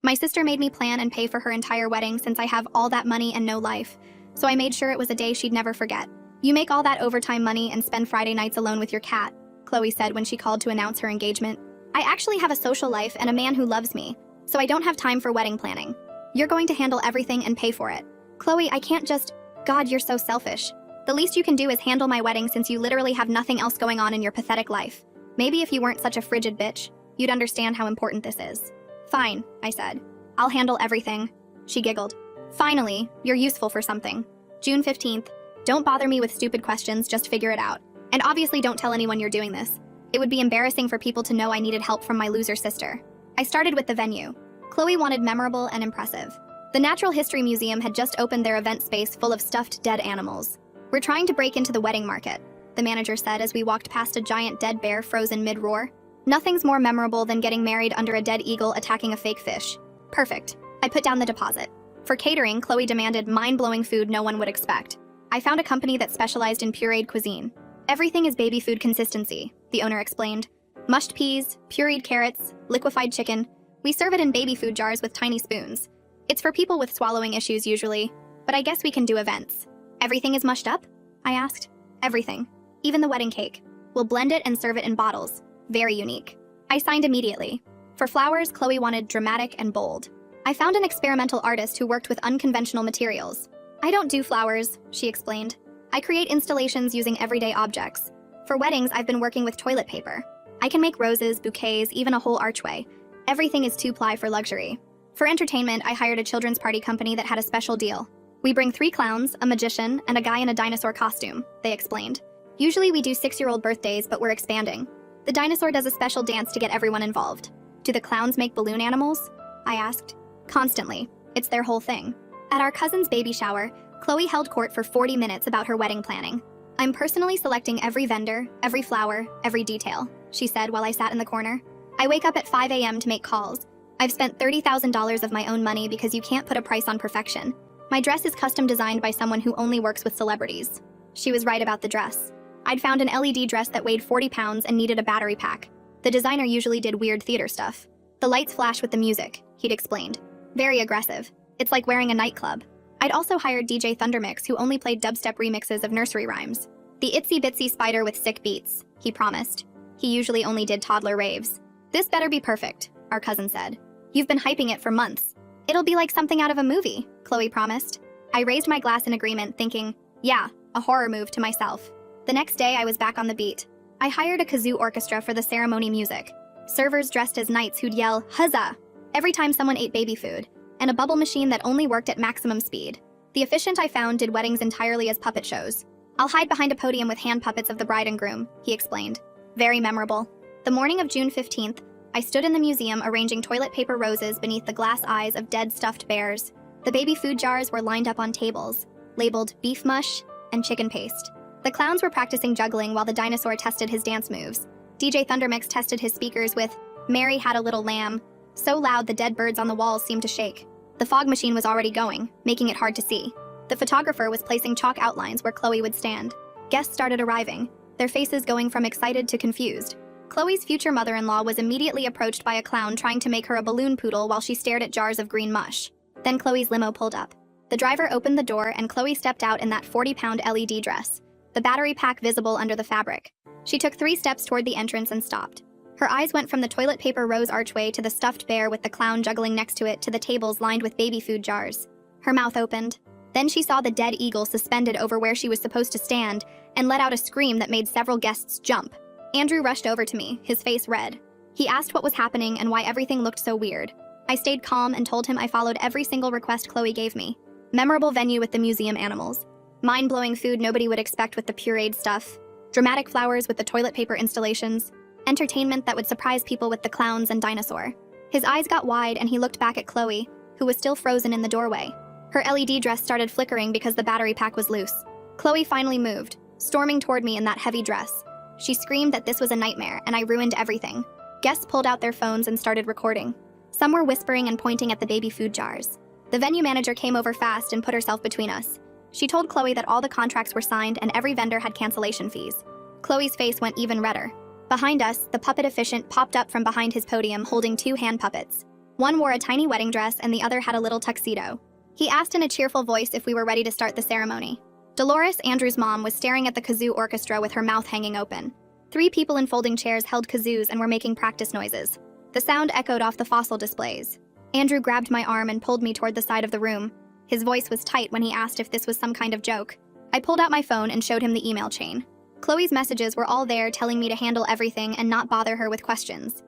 My sister made me plan and pay for her entire wedding since I have all that money and no life, so I made sure it was a day she'd never forget. You make all that overtime money and spend Friday nights alone with your cat, Chloe said when she called to announce her engagement. I actually have a social life and a man who loves me, so I don't have time for wedding planning. You're going to handle everything and pay for it. Chloe, I can't just... God, you're so selfish. The least you can do is handle my wedding since you literally have nothing else going on in your pathetic life. Maybe if you weren't such a frigid bitch, you'd understand how important this is. Fine, I said. I'll handle everything. She giggled. Finally, you're useful for something. June 15th. Don't bother me with stupid questions, just figure it out. And obviously don't tell anyone you're doing this. It would be embarrassing for people to know I needed help from my loser sister. I started with the venue. Chloe wanted memorable and impressive. The Natural History Museum had just opened their event space full of stuffed dead animals. We're trying to break into the wedding market, the manager said as we walked past a giant dead bear frozen mid-roar. Nothing's more memorable than getting married under a dead eagle attacking a fake fish. Perfect. I put down the deposit. For catering, Chloe demanded mind-blowing food no one would expect. I found a company that specialized in pureed cuisine. Everything is baby food consistency, the owner explained. Mushed peas, pureed carrots, liquefied chicken. We serve it in baby food jars with tiny spoons. It's for people with swallowing issues usually, but I guess we can do events. Everything is mushed up? I asked. Everything. Even the wedding cake. We'll blend it and serve it in bottles. Very unique. I signed immediately. For flowers, Chloe wanted dramatic and bold. I found an experimental artist who worked with unconventional materials. I don't do flowers, she explained. I create installations using everyday objects. For weddings, I've been working with toilet paper. I can make roses, bouquets, even a whole archway. Everything is 2-ply for luxury. For entertainment, I hired a children's party company that had a special deal. We bring 3 clowns, a magician, and a guy in a dinosaur costume, they explained. Usually we do 6-year-old birthdays, but we're expanding. The dinosaur does a special dance to get everyone involved. Do the clowns make balloon animals? I asked. Constantly. It's their whole thing. At our cousin's baby shower, Chloe held court for 40 minutes about her wedding planning. I'm personally selecting every vendor, every flower, every detail, she said while I sat in the corner. I wake up at 5 a.m. to make calls. I've spent $30,000 of my own money because you can't put a price on perfection. My dress is custom designed by someone who only works with celebrities. She was right about the dress. I'd found an LED dress that weighed 40 pounds and needed a battery pack. The designer usually did weird theater stuff. The lights flash with the music, he'd explained. Very aggressive. It's like wearing a nightclub. I'd also hired DJ Thundermix, who only played dubstep remixes of nursery rhymes. The itsy bitsy spider with sick beats, he promised. He usually only did toddler raves. This better be perfect, our cousin said. You've been hyping it for months. It'll be like something out of a movie, Chloe promised. I raised my glass in agreement, thinking, yeah, a horror move to myself. The next day, I was back on the beat. I hired a kazoo orchestra for the ceremony music. Servers dressed as knights who'd yell, huzzah, every time someone ate baby food, and a bubble machine that only worked at maximum speed. The efficient I found did weddings entirely as puppet shows. I'll hide behind a podium with hand puppets of the bride and groom, he explained. Very memorable. The morning of June 15th, I stood in the museum arranging toilet paper roses beneath the glass eyes of dead stuffed bears. The baby food jars were lined up on tables, labeled beef mush and chicken paste. The clowns were practicing juggling while the dinosaur tested his dance moves. DJ Thundermix tested his speakers with Mary Had a Little Lamb, so loud the dead birds on the walls seemed to shake. The fog machine was already going, making it hard to see. The photographer was placing chalk outlines where Chloe would stand. Guests started arriving, their faces going from excited to confused. Chloe's future mother-in-law was immediately approached by a clown trying to make her a balloon poodle while she stared at jars of green mush. Then Chloe's limo pulled up. The driver opened the door and Chloe stepped out in that 40-pound LED dress, the battery pack visible under the fabric. She took 3 steps toward the entrance and stopped. Her eyes went from the toilet paper rose archway to the stuffed bear with the clown juggling next to it to the tables lined with baby food jars. Her mouth opened. Then she saw the dead eagle suspended over where she was supposed to stand and let out a scream that made several guests jump. Andrew rushed over to me, his face red. He asked what was happening and why everything looked so weird. I stayed calm and told him I followed every single request Chloe gave me. Memorable venue with the museum animals. Mind-blowing food nobody would expect with the pureed stuff. Dramatic flowers with the toilet paper installations. Entertainment that would surprise people with the clowns and dinosaur. His eyes got wide and he looked back at Chloe, who was still frozen in the doorway. Her LED dress started flickering because the battery pack was loose. Chloe finally moved, storming toward me in that heavy dress. She screamed that this was a nightmare and I ruined everything. Guests pulled out their phones and started recording. Some were whispering and pointing at the baby food jars. The venue manager came over fast and put herself between us. She told Chloe that all the contracts were signed and every vendor had cancellation fees. Chloe's face went even redder. Behind us, the puppet efficient popped up from behind his podium holding 2 hand puppets. One wore a tiny wedding dress and the other had a little tuxedo. He asked in a cheerful voice if we were ready to start the ceremony. Dolores, Andrew's mom, was staring at the kazoo orchestra with her mouth hanging open. 3 people in folding chairs held kazoos and were making practice noises. The sound echoed off the fossil displays. Andrew grabbed my arm and pulled me toward the side of the room. His voice was tight when he asked if this was some kind of joke. I pulled out my phone and showed him the email chain. Chloe's messages were all there telling me to handle everything and not bother her with questions.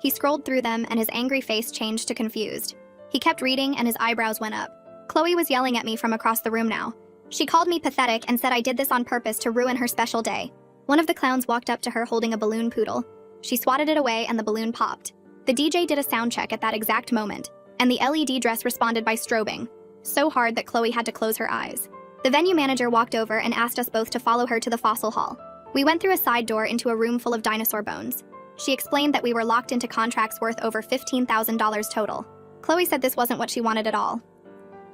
He scrolled through them and his angry face changed to confused. He kept reading and his eyebrows went up. Chloe was yelling at me from across the room now. She called me pathetic and said I did this on purpose to ruin her special day. One of the clowns walked up to her holding a balloon poodle. She swatted it away and the balloon popped. The DJ did a sound check at that exact moment, and the LED dress responded by strobing, so hard that Chloe had to close her eyes. The venue manager walked over and asked us both to follow her to the fossil hall. We went through a side door into a room full of dinosaur bones. She explained that we were locked into contracts worth over $15,000 total. Chloe said this wasn't what she wanted at all.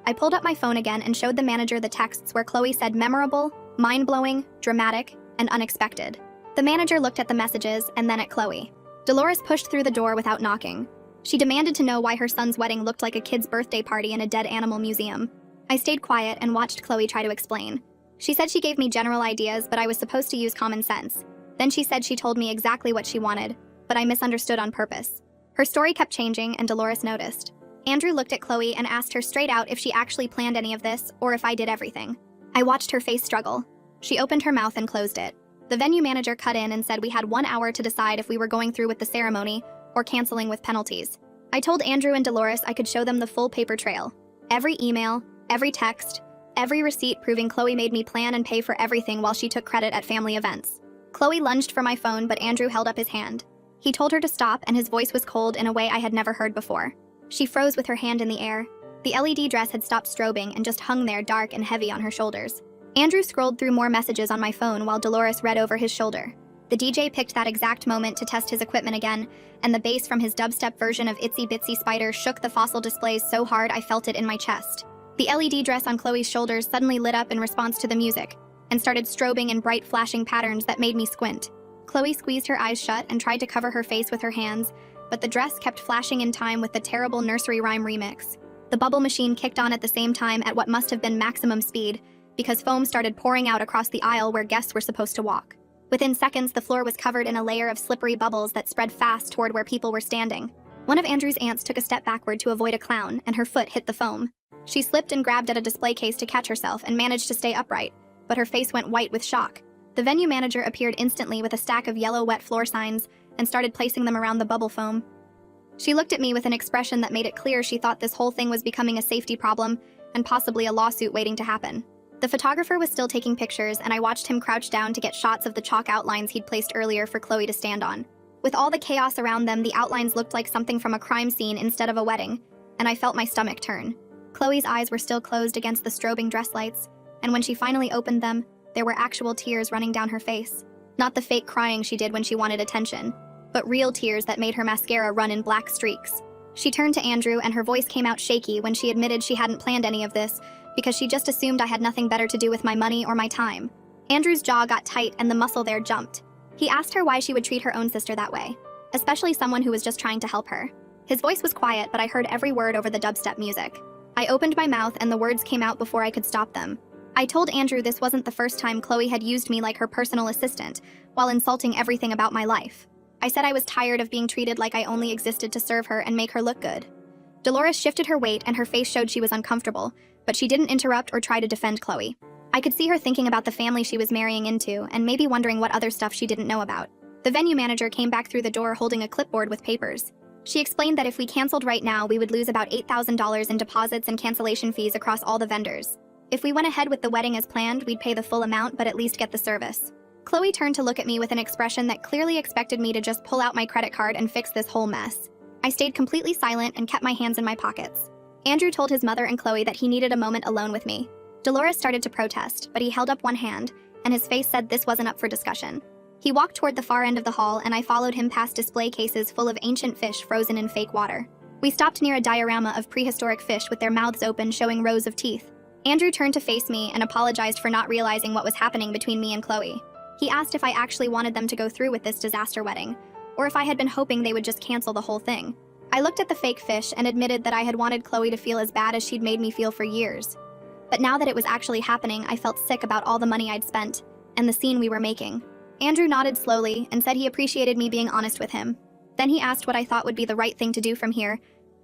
I pulled up my phone again and showed the manager the texts where Chloe said memorable, mind-blowing, dramatic, and unexpected. The manager looked at the messages and then at Chloe. Dolores pushed through the door without knocking. She demanded to know why her son's wedding looked like a kid's birthday party in a dead animal museum. I stayed quiet and watched Chloe try to explain. She said she gave me general ideas, but I was supposed to use common sense. Then she said she told me exactly what she wanted, but I misunderstood on purpose. Her story kept changing and Dolores noticed. Andrew looked at Chloe and asked her straight out if she actually planned any of this or if I did everything. I watched her face struggle. She opened her mouth and closed it. The venue manager cut in and said we had 1 hour to decide if we were going through with the ceremony or canceling with penalties. I told Andrew and Dolores I could show them the full paper trail. Every email, every text, every receipt proving Chloe made me plan and pay for everything while she took credit at family events. Chloe lunged for my phone, but Andrew held up his hand. He told her to stop and his voice was cold in a way I had never heard before. She froze with her hand in the air. The LED dress had stopped strobing and just hung there dark and heavy on her shoulders. Andrew scrolled through more messages on my phone while Dolores read over his shoulder. The DJ picked that exact moment to test his equipment again, and the bass from his dubstep version of Itsy Bitsy Spider shook the fossil displays so hard I felt it in my chest. The LED dress on Chloe's shoulders suddenly lit up in response to the music, and started strobing in bright flashing patterns that made me squint. Chloe squeezed her eyes shut and tried to cover her face with her hands, but the dress kept flashing in time with the terrible nursery rhyme remix. The bubble machine kicked on at the same time at what must have been maximum speed, because foam started pouring out across the aisle where guests were supposed to walk. Within seconds, the floor was covered in a layer of slippery bubbles that spread fast toward where people were standing. One of Andrew's aunts took a step backward to avoid a clown, and her foot hit the foam. She slipped and grabbed at a display case to catch herself and managed to stay upright, but her face went white with shock. The venue manager appeared instantly with a stack of yellow wet floor signs and started placing them around the bubble foam. She looked at me with an expression that made it clear she thought this whole thing was becoming a safety problem and possibly a lawsuit waiting to happen. The photographer was still taking pictures, and I watched him crouch down to get shots of the chalk outlines he'd placed earlier for Chloe to stand on. With all the chaos around them, the outlines looked like something from a crime scene instead of a wedding, and I felt my stomach turn. Chloe's eyes were still closed against the strobing dress lights, and when she finally opened them, there were actual tears running down her face. Not the fake crying she did when she wanted attention, but real tears that made her mascara run in black streaks. She turned to Andrew, and her voice came out shaky when she admitted she hadn't planned any of this, because she just assumed I had nothing better to do with my money or my time. Andrew's jaw got tight and the muscle there jumped. He asked her why she would treat her own sister that way, especially someone who was just trying to help her. His voice was quiet, but I heard every word over the dubstep music. I opened my mouth and the words came out before I could stop them. I told Andrew this wasn't the first time Chloe had used me like her personal assistant, while insulting everything about my life. I said I was tired of being treated like I only existed to serve her and make her look good. Dolores shifted her weight and her face showed she was uncomfortable, but she didn't interrupt or try to defend Chloe. I could see her thinking about the family she was marrying into and maybe wondering what other stuff she didn't know about. The venue manager came back through the door holding a clipboard with papers. She explained that if we canceled right now, we would lose about $8,000 in deposits and cancellation fees across all the vendors. If we went ahead with the wedding as planned, we'd pay the full amount but at least get the service. Chloe turned to look at me with an expression that clearly expected me to just pull out my credit card and fix this whole mess. I stayed completely silent and kept my hands in my pockets. Andrew told his mother and Chloe that he needed a moment alone with me. Dolores started to protest, but he held up one hand, and his face said this wasn't up for discussion. He walked toward the far end of the hall, and I followed him past display cases full of ancient fish frozen in fake water. We stopped near a diorama of prehistoric fish with their mouths open showing rows of teeth. Andrew turned to face me and apologized for not realizing what was happening between me and Chloe. He asked if I actually wanted them to go through with this disaster wedding, or if I had been hoping they would just cancel the whole thing. I looked at the fake fish and admitted that I had wanted Chloe to feel as bad as she'd made me feel for years. But now that it was actually happening, I felt sick about all the money I'd spent and the scene we were making. Andrew nodded slowly and said he appreciated me being honest with him. Then he asked what I thought would be the right thing to do from here,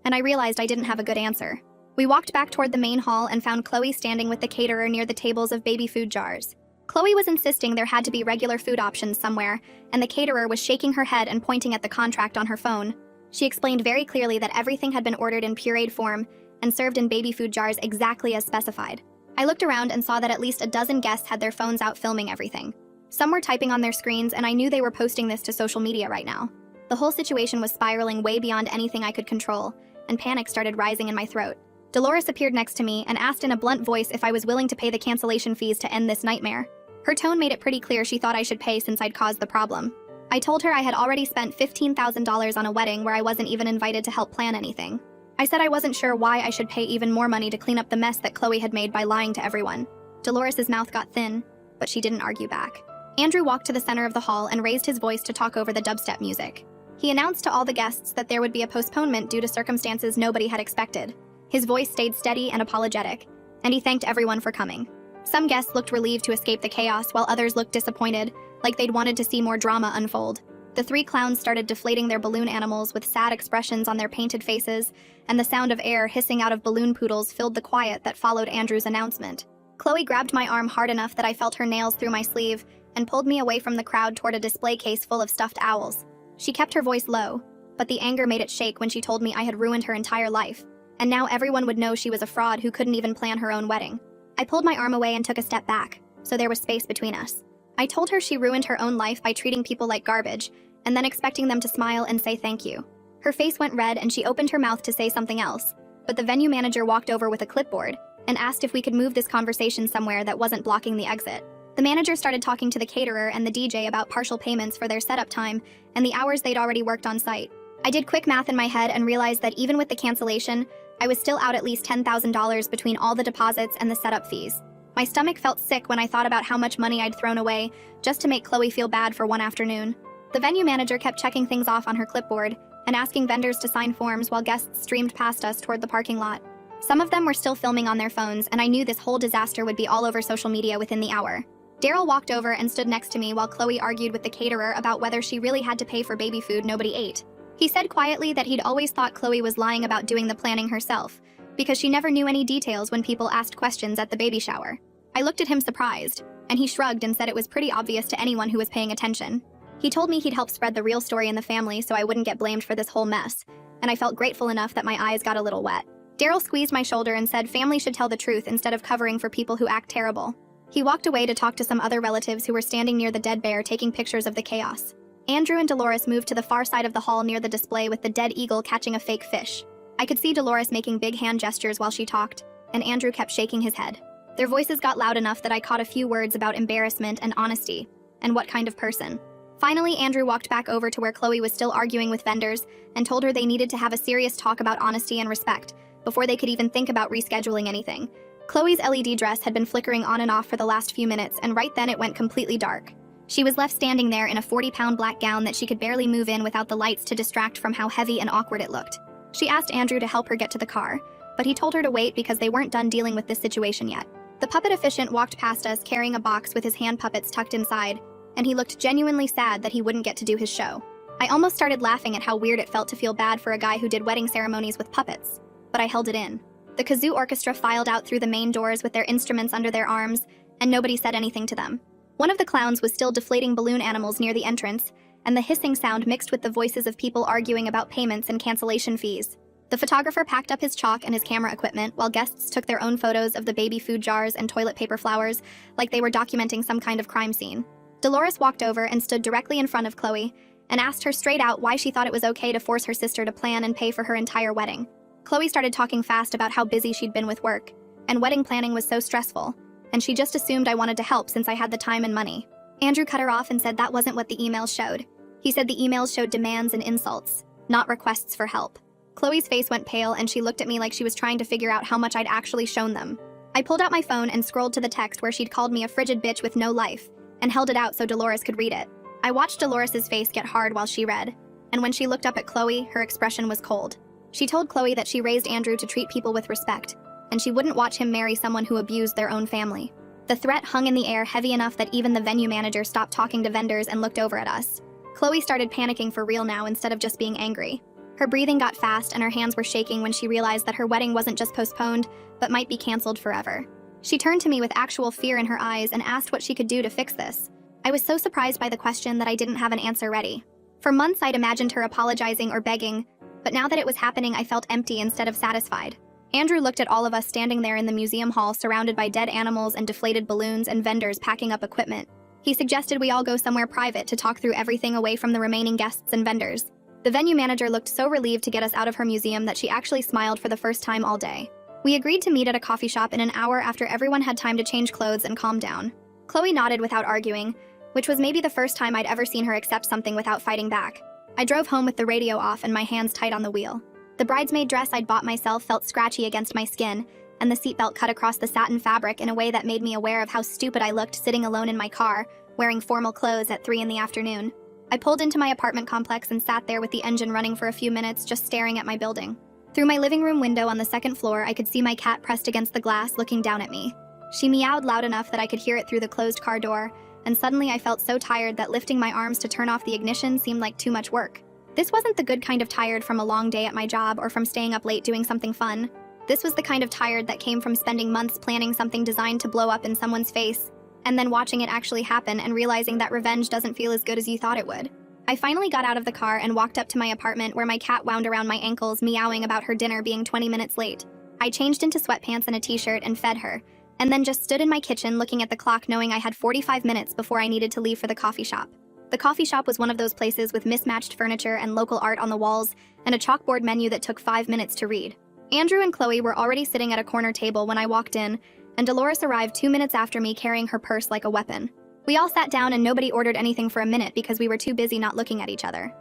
and I realized I didn't have a good answer. We walked back toward the main hall and found Chloe standing with the caterer near the tables of baby food jars. Chloe was insisting there had to be regular food options somewhere, and the caterer was shaking her head and pointing at the contract on her phone. She explained very clearly that everything had been ordered in pureed form and served in baby food jars exactly as specified. I looked around and saw that at least a dozen guests had their phones out filming everything. Some were typing on their screens, and I knew they were posting this to social media right now. The whole situation was spiraling way beyond anything I could control, and panic started rising in my throat. Dolores appeared next to me and asked in a blunt voice if I was willing to pay the cancellation fees to end this nightmare. Her tone made it pretty clear she thought I should pay since I'd caused the problem. I told her I had already spent $15,000 on a wedding where I wasn't even invited to help plan anything. I said I wasn't sure why I should pay even more money to clean up the mess that Chloe had made by lying to everyone. Dolores's mouth got thin, but she didn't argue back. Andrew walked to the center of the hall and raised his voice to talk over the dubstep music. He announced to all the guests that there would be a postponement due to circumstances nobody had expected. His voice stayed steady and apologetic, and he thanked everyone for coming. Some guests looked relieved to escape the chaos, while others looked disappointed, like they'd wanted to see more drama unfold. The three clowns started deflating their balloon animals with sad expressions on their painted faces, and the sound of air hissing out of balloon poodles filled the quiet that followed Andrew's announcement. Chloe grabbed my arm hard enough that I felt her nails through my sleeve and pulled me away from the crowd toward a display case full of stuffed owls. She kept her voice low, but the anger made it shake when she told me I had ruined her entire life, and now everyone would know she was a fraud who couldn't even plan her own wedding. I pulled my arm away and took a step back, so there was space between us. I told her she ruined her own life by treating people like garbage, and then expecting them to smile and say thank you. Her face went red and she opened her mouth to say something else, but the venue manager walked over with a clipboard and asked if we could move this conversation somewhere that wasn't blocking the exit. The manager started talking to the caterer and the DJ about partial payments for their setup time and the hours they'd already worked on site. I did quick math in my head and realized that even with the cancellation, I was still out at least $10,000 between all the deposits and the setup fees. My stomach felt sick when I thought about how much money I'd thrown away just to make Chloe feel bad for one afternoon. The venue manager kept checking things off on her clipboard and asking vendors to sign forms while guests streamed past us toward the parking lot. Some of them were still filming on their phones, and I knew this whole disaster would be all over social media within the hour. Daryl walked over and stood next to me while Chloe argued with the caterer about whether she really had to pay for baby food nobody ate. He said quietly that he'd always thought Chloe was lying about doing the planning herself, because she never knew any details when people asked questions at the baby shower. I looked at him surprised, and he shrugged and said it was pretty obvious to anyone who was paying attention. He told me he'd help spread the real story in the family so I wouldn't get blamed for this whole mess, and I felt grateful enough that my eyes got a little wet. Daryl squeezed my shoulder and said family should tell the truth instead of covering for people who act terrible. He walked away to talk to some other relatives who were standing near the dead bear taking pictures of the chaos. Andrew and Dolores moved to the far side of the hall near the display with the dead eagle catching a fake fish. I could see Dolores making big hand gestures while she talked, and Andrew kept shaking his head. Their voices got loud enough that I caught a few words about embarrassment and honesty, and what kind of person. Finally, Andrew walked back over to where Chloe was still arguing with vendors and told her they needed to have a serious talk about honesty and respect before they could even think about rescheduling anything. Chloe's LED dress had been flickering on and off for the last few minutes, and right then it went completely dark. She was left standing there in a 40-pound black gown that she could barely move in without the lights to distract from how heavy and awkward it looked. She asked Andrew to help her get to the car, but he told her to wait because they weren't done dealing with this situation yet. The puppet officiant walked past us carrying a box with his hand puppets tucked inside, and he looked genuinely sad that he wouldn't get to do his show. I almost started laughing at how weird it felt to feel bad for a guy who did wedding ceremonies with puppets, but I held it in. The kazoo orchestra filed out through the main doors with their instruments under their arms, and nobody said anything to them. One of the clowns was still deflating balloon animals near the entrance, and the hissing sound mixed with the voices of people arguing about payments and cancellation fees. The photographer packed up his chalk and his camera equipment while guests took their own photos of the baby food jars and toilet paper flowers like they were documenting some kind of crime scene. Dolores walked over and stood directly in front of Chloe and asked her straight out why she thought it was okay to force her sister to plan and pay for her entire wedding. Chloe started talking fast about how busy she'd been with work, and wedding planning was so stressful, and she just assumed I wanted to help since I had the time and money. Andrew cut her off and said that wasn't what the emails showed. He said the emails showed demands and insults, not requests for help. Chloe's face went pale and she looked at me like she was trying to figure out how much I'd actually shown them. I pulled out my phone and scrolled to the text where she'd called me a frigid bitch with no life, and held it out so Dolores could read it. I watched Dolores's face get hard while she read, and when she looked up at Chloe, her expression was cold. She told Chloe that she raised Andrew to treat people with respect, and she wouldn't watch him marry someone who abused their own family. The threat hung in the air heavy enough that even the venue manager stopped talking to vendors and looked over at us. Chloe started panicking for real now instead of just being angry. Her breathing got fast and her hands were shaking when she realized that her wedding wasn't just postponed, but might be canceled forever. She turned to me with actual fear in her eyes and asked what she could do to fix this. I was so surprised by the question that I didn't have an answer ready. For months I'd imagined her apologizing or begging, but now that it was happening I felt empty instead of satisfied. Andrew looked at all of us standing there in the museum hall surrounded by dead animals and deflated balloons and vendors packing up equipment. He suggested we all go somewhere private to talk through everything away from the remaining guests and vendors. The venue manager looked so relieved to get us out of her museum that she actually smiled for the first time all day. We agreed to meet at a coffee shop in an hour after everyone had time to change clothes and calm down. Chloe nodded without arguing, which was maybe the first time I'd ever seen her accept something without fighting back. I drove home with the radio off and my hands tight on the wheel. The bridesmaid dress I'd bought myself felt scratchy against my skin, and the seatbelt cut across the satin fabric in a way that made me aware of how stupid I looked sitting alone in my car, wearing formal clothes at 3 in the afternoon. I pulled into my apartment complex and sat there with the engine running for a few minutes just staring at my building. Through my living room window on the second floor, I could see my cat pressed against the glass looking down at me. She meowed loud enough that I could hear it through the closed car door, and suddenly I felt so tired that lifting my arms to turn off the ignition seemed like too much work. This wasn't the good kind of tired from a long day at my job or from staying up late doing something fun. This was the kind of tired that came from spending months planning something designed to blow up in someone's face, and then watching it actually happen and realizing that revenge doesn't feel as good as you thought it would. I finally got out of the car and walked up to my apartment where my cat wound around my ankles, meowing about her dinner being 20 minutes late. I changed into sweatpants and a t-shirt and fed her, and then just stood in my kitchen looking at the clock knowing I had 45 minutes before I needed to leave for the coffee shop. The coffee shop was one of those places with mismatched furniture and local art on the walls and a chalkboard menu that took 5 minutes to read. Andrew and Chloe were already sitting at a corner table when I walked in, and Dolores arrived 2 minutes after me carrying her purse like a weapon. We all sat down and nobody ordered anything for a minute because we were too busy not looking at each other.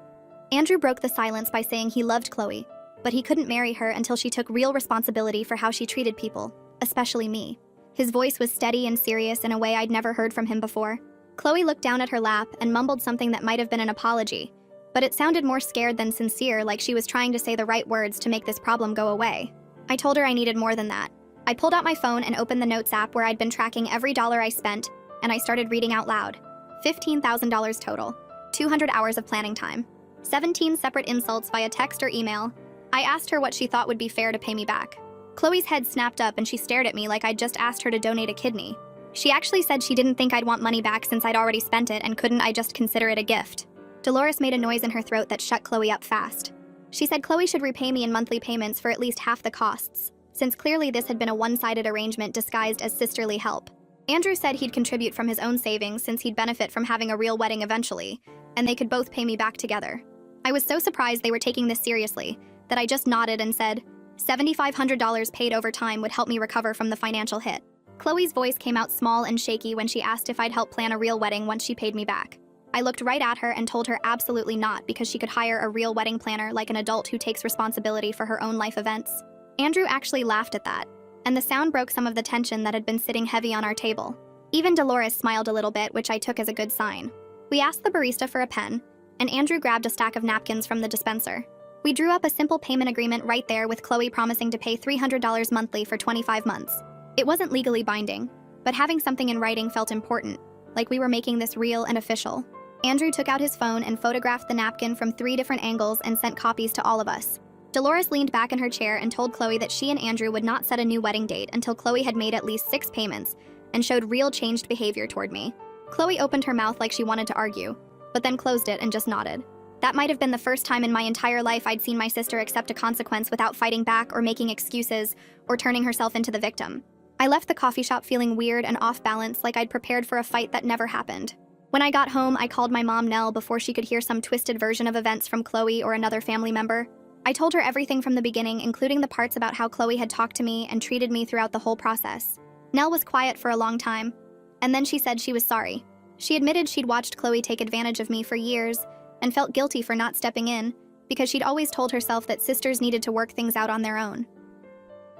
Andrew broke the silence by saying he loved Chloe, but he couldn't marry her until she took real responsibility for how she treated people, especially me. His voice was steady and serious in a way I'd never heard from him before. Chloe looked down at her lap and mumbled something that might have been an apology, but it sounded more scared than sincere, like she was trying to say the right words to make this problem go away. I told her I needed more than that. I pulled out my phone and opened the Notes app where I'd been tracking every dollar I spent, and I started reading out loud. $15,000 total, 200 hours of planning time, 17 separate insults via text or email. I asked her what she thought would be fair to pay me back. Chloe's head snapped up and she stared at me like I'd just asked her to donate a kidney. She actually said she didn't think I'd want money back since I'd already spent it, and couldn't I just consider it a gift. Dolores made a noise in her throat that shut Chloe up fast. She said Chloe should repay me in monthly payments for at least half the costs, since clearly this had been a one-sided arrangement disguised as sisterly help. Andrew said he'd contribute from his own savings since he'd benefit from having a real wedding eventually, and they could both pay me back together. I was so surprised they were taking this seriously that I just nodded and said, $7,500 paid over time would help me recover from the financial hit. Chloe's voice came out small and shaky when she asked if I'd help plan a real wedding once she paid me back. I looked right at her and told her absolutely not, because she could hire a real wedding planner like an adult who takes responsibility for her own life events. Andrew actually laughed at that, and the sound broke some of the tension that had been sitting heavy on our table. Even Dolores smiled a little bit, which I took as a good sign. We asked the barista for a pen, and Andrew grabbed a stack of napkins from the dispenser. We drew up a simple payment agreement right there, with Chloe promising to pay $300 monthly for 25 months. It wasn't legally binding, but having something in writing felt important, like we were making this real and official. Andrew took out his phone and photographed the napkin from 3 different angles and sent copies to all of us. Dolores leaned back in her chair and told Chloe that she and Andrew would not set a new wedding date until Chloe had made at least 6 payments and showed real changed behavior toward me. Chloe opened her mouth like she wanted to argue, but then closed it and just nodded. That might have been the first time in my entire life I'd seen my sister accept a consequence without fighting back or making excuses or turning herself into the victim. I left the coffee shop feeling weird and off balance, like I'd prepared for a fight that never happened. When I got home, I called my mom Nell before she could hear some twisted version of events from Chloe or another family member. I told her everything from the beginning, including the parts about how Chloe had talked to me and treated me throughout the whole process. Nell was quiet for a long time, and then she said she was sorry. She admitted she'd watched Chloe take advantage of me for years and felt guilty for not stepping in, because she'd always told herself that sisters needed to work things out on their own.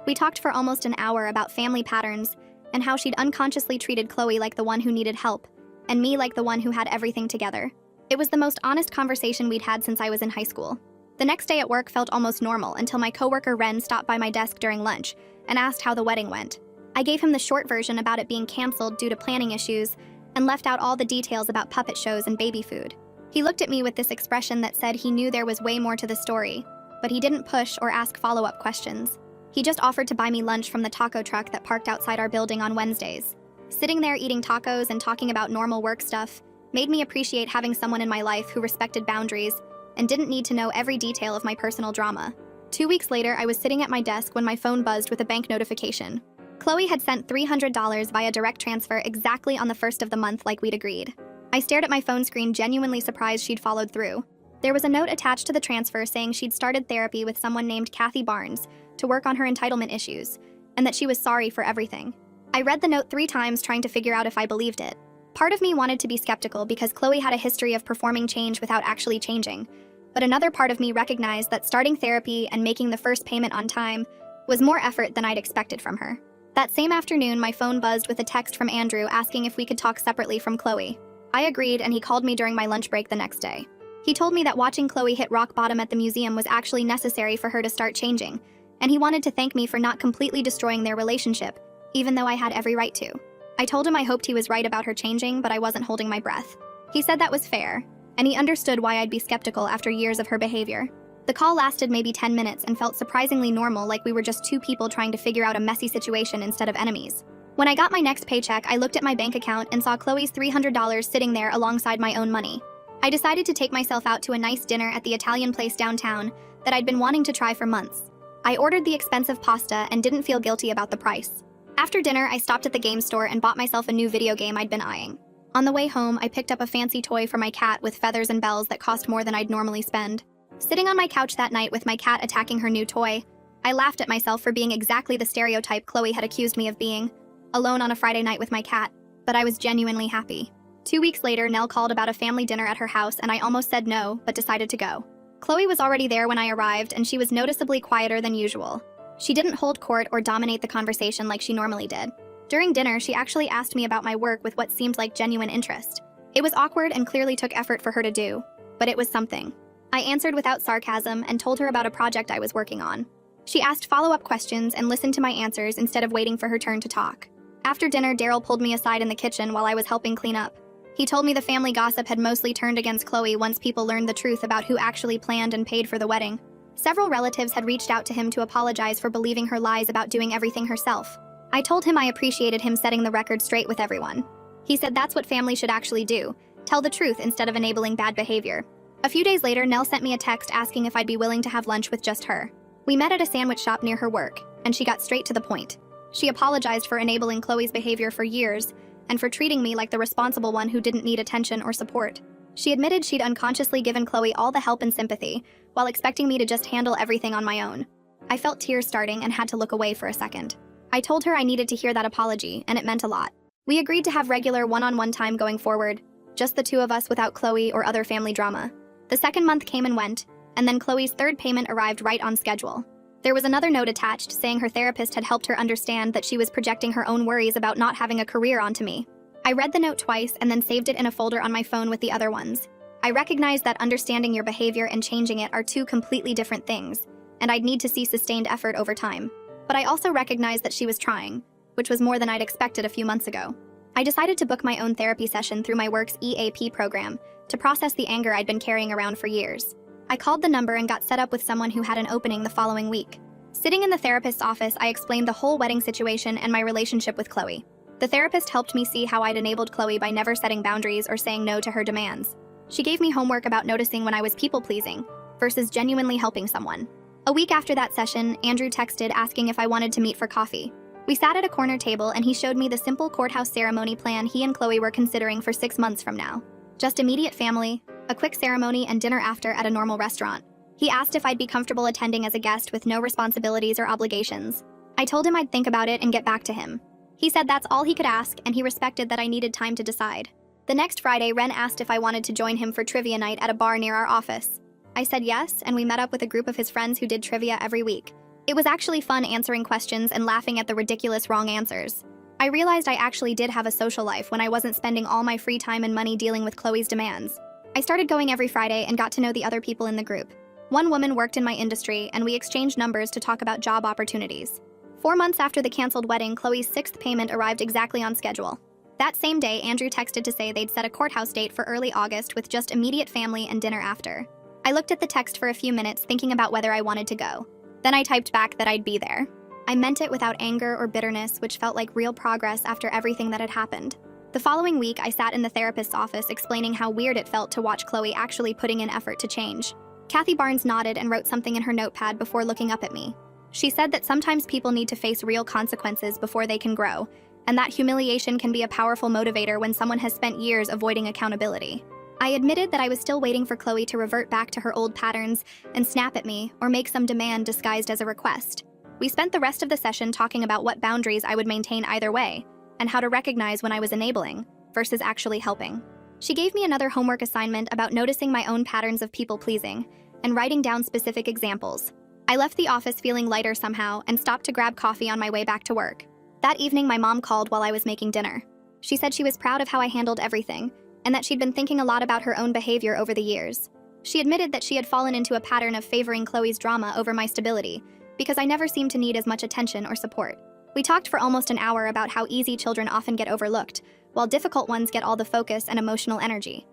We talked for almost an hour about family patterns and how she'd unconsciously treated Chloe like the one who needed help, and me like the one who had everything together. It was the most honest conversation we'd had since I was in high school. The next day at work felt almost normal until my coworker Ren stopped by my desk during lunch and asked how the wedding went. I gave him the short version about it being canceled due to planning issues and left out all the details about puppet shows and baby food. He looked at me with this expression that said he knew there was way more to the story, but he didn't push or ask follow-up questions. He just offered to buy me lunch from the taco truck that parked outside our building on Wednesdays. Sitting there eating tacos and talking about normal work stuff made me appreciate having someone in my life who respected boundaries and didn't need to know every detail of my personal drama. 2 weeks later, I was sitting at my desk when my phone buzzed with a bank notification. Chloe had sent $300 via direct transfer exactly on the 1st of the month like we'd agreed. I stared at my phone screen, genuinely surprised she'd followed through. There was a note attached to the transfer saying she'd started therapy with someone named Kathy Barnes to work on her entitlement issues, and that she was sorry for everything. I read the note 3 times trying to figure out if I believed it. Part of me wanted to be skeptical because Chloe had a history of performing change without actually changing, but another part of me recognized that starting therapy and making the first payment on time was more effort than I'd expected from her. That same afternoon, my phone buzzed with a text from Andrew asking if we could talk separately from Chloe. I agreed, and he called me during my lunch break the next day. He told me that watching Chloe hit rock bottom at the museum was actually necessary for her to start changing, and he wanted to thank me for not completely destroying their relationship, even though I had every right to. I told him I hoped he was right about her changing, but I wasn't holding my breath. He said that was fair, and he understood why I'd be skeptical after years of her behavior. The call lasted maybe 10 minutes and felt surprisingly normal, like we were just 2 people trying to figure out a messy situation instead of enemies. When I got my next paycheck, I looked at my bank account and saw Chloe's $300 sitting there alongside my own money. I decided to take myself out to a nice dinner at the Italian place downtown that I'd been wanting to try for months. I ordered the expensive pasta and didn't feel guilty about the price. After dinner, I stopped at the game store and bought myself a new video game I'd been eyeing. On the way home, I picked up a fancy toy for my cat with feathers and bells that cost more than I'd normally spend. Sitting on my couch that night with my cat attacking her new toy, I laughed at myself for being exactly the stereotype Chloe had accused me of being, alone on a Friday night with my cat, but I was genuinely happy. 2 weeks later, Nell called about a family dinner at her house, and I almost said no, but decided to go. Chloe was already there when I arrived, and she was noticeably quieter than usual. She didn't hold court or dominate the conversation like she normally did. During dinner, she actually asked me about my work with what seemed like genuine interest. It was awkward and clearly took effort for her to do, but it was something. I answered without sarcasm and told her about a project I was working on. She asked follow-up questions and listened to my answers instead of waiting for her turn to talk. After dinner, Daryl pulled me aside in the kitchen while I was helping clean up. He told me the family gossip had mostly turned against Chloe once people learned the truth about who actually planned and paid for the wedding. Several relatives had reached out to him to apologize for believing her lies about doing everything herself. I told him I appreciated him setting the record straight with everyone. He said that's what family should actually do, tell the truth instead of enabling bad behavior. A few days later, Nell sent me a text asking if I'd be willing to have lunch with just her. We met at a sandwich shop near her work, and she got straight to the point. She apologized for enabling Chloe's behavior for years and for treating me like the responsible one who didn't need attention or support. She admitted she'd unconsciously given Chloe all the help and sympathy while expecting me to just handle everything on my own. I felt tears starting and had to look away for a second. I told her I needed to hear that apology, and it meant a lot. We agreed to have regular one-on-one time going forward, just the 2 of us without Chloe or other family drama. The 2nd month came and went, and then Chloe's 3rd payment arrived right on schedule. There was another note attached saying her therapist had helped her understand that she was projecting her own worries about not having a career onto me. I read the note twice and then saved it in a folder on my phone with the other ones. I recognized that understanding your behavior and changing it are 2 completely different things, and I'd need to see sustained effort over time. But I also recognized that she was trying, which was more than I'd expected a few months ago. I decided to book my own therapy session through my work's EAP program to process the anger I'd been carrying around for years. I called the number and got set up with someone who had an opening the following week. Sitting in the therapist's office, I explained the whole wedding situation and my relationship with Chloe. The therapist helped me see how I'd enabled Chloe by never setting boundaries or saying no to her demands. She gave me homework about noticing when I was people-pleasing versus genuinely helping someone. A week after that session, Andrew texted asking if I wanted to meet for coffee. We sat at a corner table and he showed me the simple courthouse ceremony plan he and Chloe were considering for 6 months from now. Just immediate family, a quick ceremony, and dinner after at a normal restaurant. He asked if I'd be comfortable attending as a guest with no responsibilities or obligations. I told him I'd think about it and get back to him. He said that's all he could ask, and he respected that I needed time to decide. The next Friday, Ren asked if I wanted to join him for trivia night at a bar near our office. I said yes, and we met up with a group of his friends who did trivia every week. It was actually fun answering questions and laughing at the ridiculous wrong answers. I realized I actually did have a social life when I wasn't spending all my free time and money dealing with Chloe's demands. I started going every Friday and got to know the other people in the group. One woman worked in my industry, and we exchanged numbers to talk about job opportunities. 4 months after the canceled wedding, Chloe's 6th payment arrived exactly on schedule. That same day, Andrew texted to say they'd set a courthouse date for early August with just immediate family and dinner after. I looked at the text for a few minutes, thinking about whether I wanted to go. Then I typed back that I'd be there. I meant it without anger or bitterness, which felt like real progress after everything that had happened. The following week, I sat in the therapist's office explaining how weird it felt to watch Chloe actually putting in effort to change. Kathy Barnes nodded and wrote something in her notepad before looking up at me. She said that sometimes people need to face real consequences before they can grow, and that humiliation can be a powerful motivator when someone has spent years avoiding accountability. I admitted that I was still waiting for Chloe to revert back to her old patterns and snap at me or make some demand disguised as a request. We spent the rest of the session talking about what boundaries I would maintain either way, and how to recognize when I was enabling versus actually helping. She gave me another homework assignment about noticing my own patterns of people-pleasing and writing down specific examples. I left the office feeling lighter somehow and stopped to grab coffee on my way back to work. That evening, my mom called while I was making dinner. She said she was proud of how I handled everything, and that she'd been thinking a lot about her own behavior over the years. She admitted that she had fallen into a pattern of favoring Chloe's drama over my stability, because I never seemed to need as much attention or support. We talked for almost an hour about how easy children often get overlooked, while difficult ones get all the focus and emotional energy.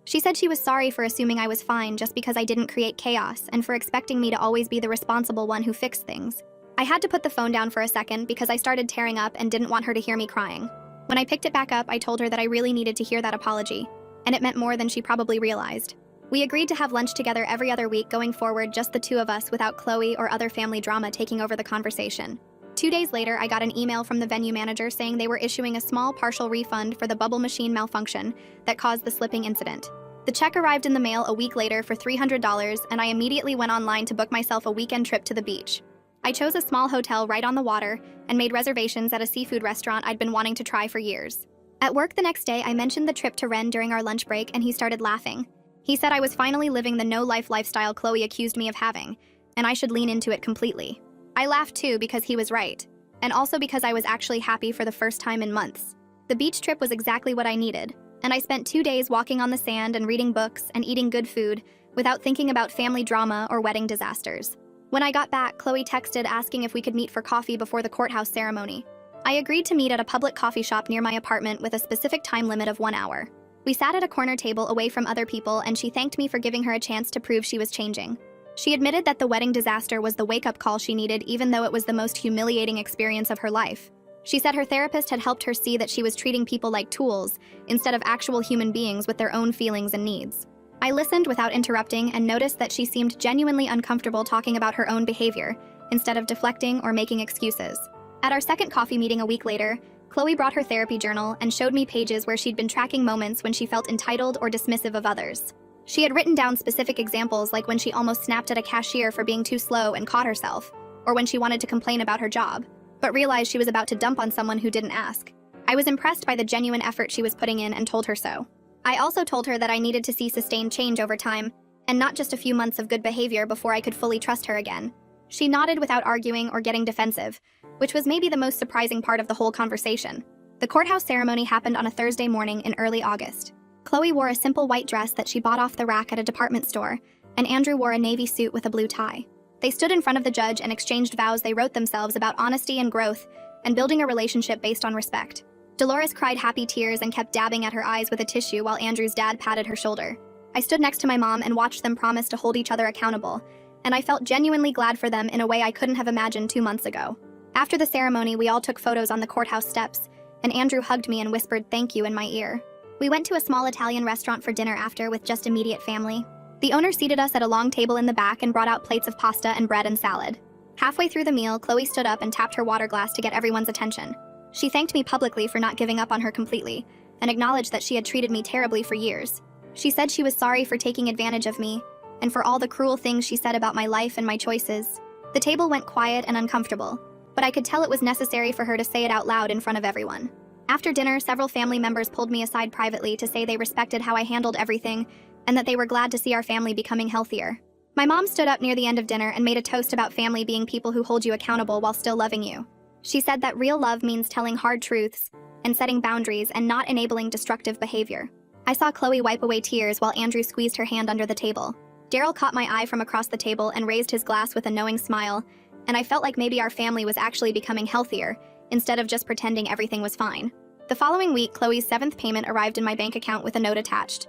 She said she was sorry for assuming I was fine just because I didn't create chaos and for expecting me to always be the responsible one who fixed things. I had to put the phone down for a second because I started tearing up and didn't want her to hear me crying. When I picked it back up, I told her that I really needed to hear that apology, and it meant more than she probably realized. We agreed to have lunch together every other week going forward, just the two of us without Chloe or other family drama taking over the conversation. 2 days later, I got an email from the venue manager saying they were issuing a small partial refund for the bubble machine malfunction that caused the slipping incident. The check arrived in the mail a week later for $300, and I immediately went online to book myself a weekend trip to the beach. I chose a small hotel right on the water and made reservations at a seafood restaurant I'd been wanting to try for years. At work the next day, I mentioned the trip to Ren during our lunch break, and he started laughing. He said I was finally living the no-life lifestyle Chloe accused me of having, and I should lean into it completely. I laughed too because he was right, and also because I was actually happy for the first time in months. The beach trip was exactly what I needed, and I spent 2 days walking on the sand and reading books and eating good food without thinking about family drama or wedding disasters. When I got back, Chloe texted asking if we could meet for coffee before the courthouse ceremony. I agreed to meet at a public coffee shop near my apartment with a specific time limit of 1 hour. We sat at a corner table away from other people, and she thanked me for giving her a chance to prove she was changing. She admitted that the wedding disaster was the wake-up call she needed, even though it was the most humiliating experience of her life. She said her therapist had helped her see that she was treating people like tools instead of actual human beings with their own feelings and needs. I listened without interrupting and noticed that she seemed genuinely uncomfortable talking about her own behavior instead of deflecting or making excuses. At our second coffee meeting a week later, Chloe brought her therapy journal and showed me pages where she'd been tracking moments when she felt entitled or dismissive of others. She had written down specific examples, like when she almost snapped at a cashier for being too slow and caught herself, or when she wanted to complain about her job, but realized she was about to dump on someone who didn't ask. I was impressed by the genuine effort she was putting in and told her so. I also told her that I needed to see sustained change over time, and not just a few months of good behavior before I could fully trust her again. She nodded without arguing or getting defensive, which was maybe the most surprising part of the whole conversation. The courthouse ceremony happened on a Thursday morning in early August. Chloe wore a simple white dress that she bought off the rack at a department store, and Andrew wore a navy suit with a blue tie. They stood in front of the judge and exchanged vows they wrote themselves about honesty and growth and building a relationship based on respect. Dolores cried happy tears and kept dabbing at her eyes with a tissue while Andrew's dad patted her shoulder. I stood next to my mom and watched them promise to hold each other accountable, and I felt genuinely glad for them in a way I couldn't have imagined 2 months ago. After the ceremony, we all took photos on the courthouse steps, and Andrew hugged me and whispered thank you in my ear. We went to a small Italian restaurant for dinner after with just immediate family. The owner seated us at a long table in the back and brought out plates of pasta and bread and salad. Halfway through the meal, Chloe stood up and tapped her water glass to get everyone's attention. She thanked me publicly for not giving up on her completely, and acknowledged that she had treated me terribly for years. She said she was sorry for taking advantage of me, and for all the cruel things she said about my life and my choices. The table went quiet and uncomfortable, but I could tell it was necessary for her to say it out loud in front of everyone. After dinner, several family members pulled me aside privately to say they respected how I handled everything, and that they were glad to see our family becoming healthier. My mom stood up near the end of dinner and made a toast about family being people who hold you accountable while still loving you. She said that real love means telling hard truths and setting boundaries and not enabling destructive behavior. I saw Chloe wipe away tears while Andrew squeezed her hand under the table. Daryl caught my eye from across the table and raised his glass with a knowing smile, and I felt like maybe our family was actually becoming healthier, instead of just pretending everything was fine. The following week, Chloe's 7th payment arrived in my bank account with a note attached.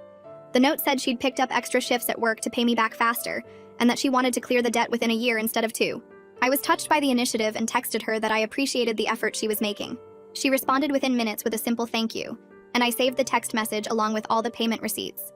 The note said she'd picked up extra shifts at work to pay me back faster, and that she wanted to clear the debt within a year instead of 2. I was touched by the initiative and texted her that I appreciated the effort she was making. She responded within minutes with a simple thank you, and I saved the text message along with all the payment receipts.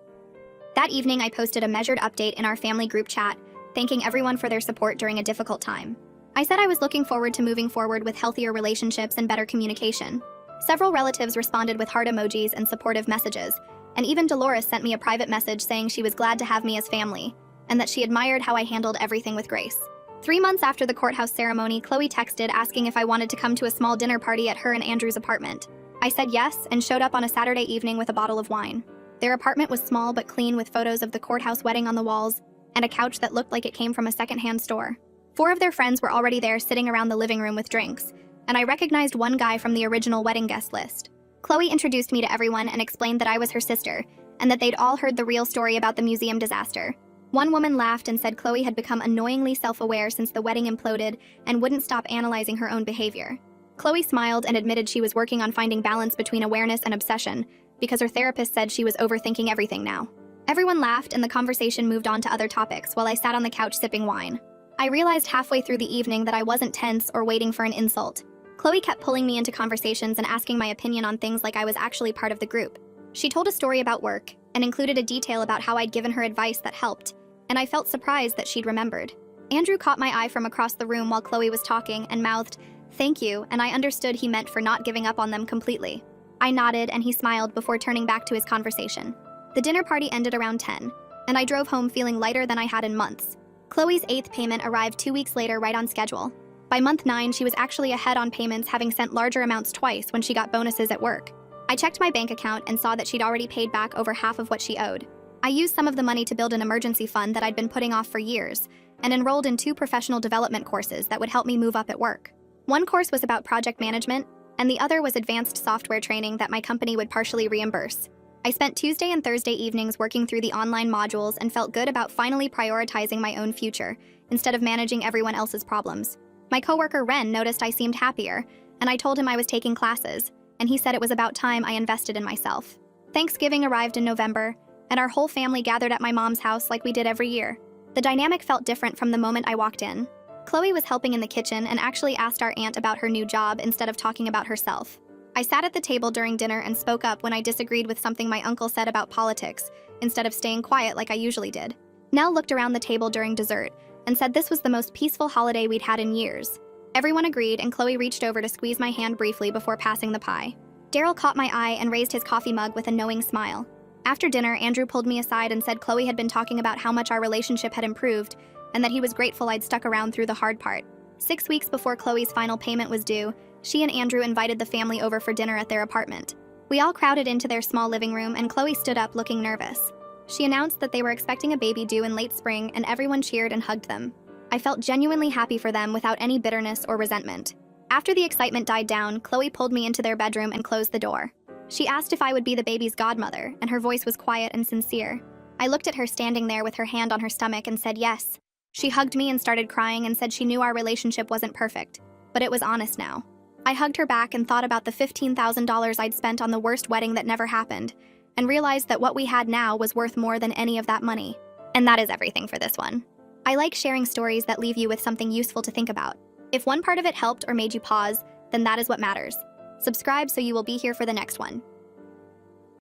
That evening, I posted a measured update in our family group chat, thanking everyone for their support during a difficult time. I said I was looking forward to moving forward with healthier relationships and better communication. Several relatives responded with heart emojis and supportive messages, and even Dolores sent me a private message saying she was glad to have me as family, and that she admired how I handled everything with grace. 3 months after the courthouse ceremony, Chloe texted asking if I wanted to come to a small dinner party at her and Andrew's apartment. I said yes and showed up on a Saturday evening with a bottle of wine. Their apartment was small but clean with photos of the courthouse wedding on the walls and a couch that looked like it came from a secondhand store. 4 of their friends were already there sitting around the living room with drinks, and I recognized one guy from the original wedding guest list. Chloe introduced me to everyone and explained that I was her sister, and that they'd all heard the real story about the museum disaster. One woman laughed and said Chloe had become annoyingly self-aware since the wedding imploded and wouldn't stop analyzing her own behavior. Chloe smiled and admitted she was working on finding balance between awareness and obsession, because her therapist said she was overthinking everything now. Everyone laughed and the conversation moved on to other topics while I sat on the couch sipping wine. I realized halfway through the evening that I wasn't tense or waiting for an insult. Chloe kept pulling me into conversations and asking my opinion on things like I was actually part of the group. She told a story about work and included a detail about how I'd given her advice that helped, and I felt surprised that she'd remembered. Andrew caught my eye from across the room while Chloe was talking and mouthed, "Thank you," and I understood he meant for not giving up on them completely. I nodded and he smiled before turning back to his conversation. The dinner party ended around 10, and I drove home feeling lighter than I had in months. Chloe's 8th payment arrived 2 weeks later right on schedule. By month 9, she was actually ahead on payments, having sent larger amounts twice when she got bonuses at work. I checked my bank account and saw that she'd already paid back over half of what she owed. I used some of the money to build an emergency fund that I'd been putting off for years, and enrolled in 2 professional development courses that would help me move up at work. One course was about project management, and the other was advanced software training that my company would partially reimburse. I spent Tuesday and Thursday evenings working through the online modules and felt good about finally prioritizing my own future, instead of managing everyone else's problems. My coworker Ren noticed I seemed happier, and I told him I was taking classes, and he said it was about time I invested in myself. Thanksgiving arrived in November, and our whole family gathered at my mom's house like we did every year. The dynamic felt different from the moment I walked in. Chloe was helping in the kitchen and actually asked our aunt about her new job instead of talking about herself. I sat at the table during dinner and spoke up when I disagreed with something my uncle said about politics, instead of staying quiet like I usually did. Nell looked around the table during dessert and said this was the most peaceful holiday we'd had in years. Everyone agreed, and Chloe reached over to squeeze my hand briefly before passing the pie. Daryl caught my eye and raised his coffee mug with a knowing smile. After dinner, Andrew pulled me aside and said Chloe had been talking about how much our relationship had improved, and that he was grateful I'd stuck around through the hard part. 6 weeks before Chloe's final payment was due, she and Andrew invited the family over for dinner at their apartment. We all crowded into their small living room, and Chloe stood up looking nervous. She announced that they were expecting a baby due in late spring, and everyone cheered and hugged them. I felt genuinely happy for them without any bitterness or resentment. After the excitement died down, Chloe pulled me into their bedroom and closed the door. She asked if I would be the baby's godmother, and her voice was quiet and sincere. I looked at her standing there with her hand on her stomach and said yes. She hugged me and started crying and said she knew our relationship wasn't perfect, but it was honest now. I hugged her back and thought about the $15,000 I'd spent on the worst wedding that never happened, and realized that what we had now was worth more than any of that money. And that is everything for this one. I like sharing stories that leave you with something useful to think about. If one part of it helped or made you pause, then that is what matters. Subscribe so you will be here for the next one.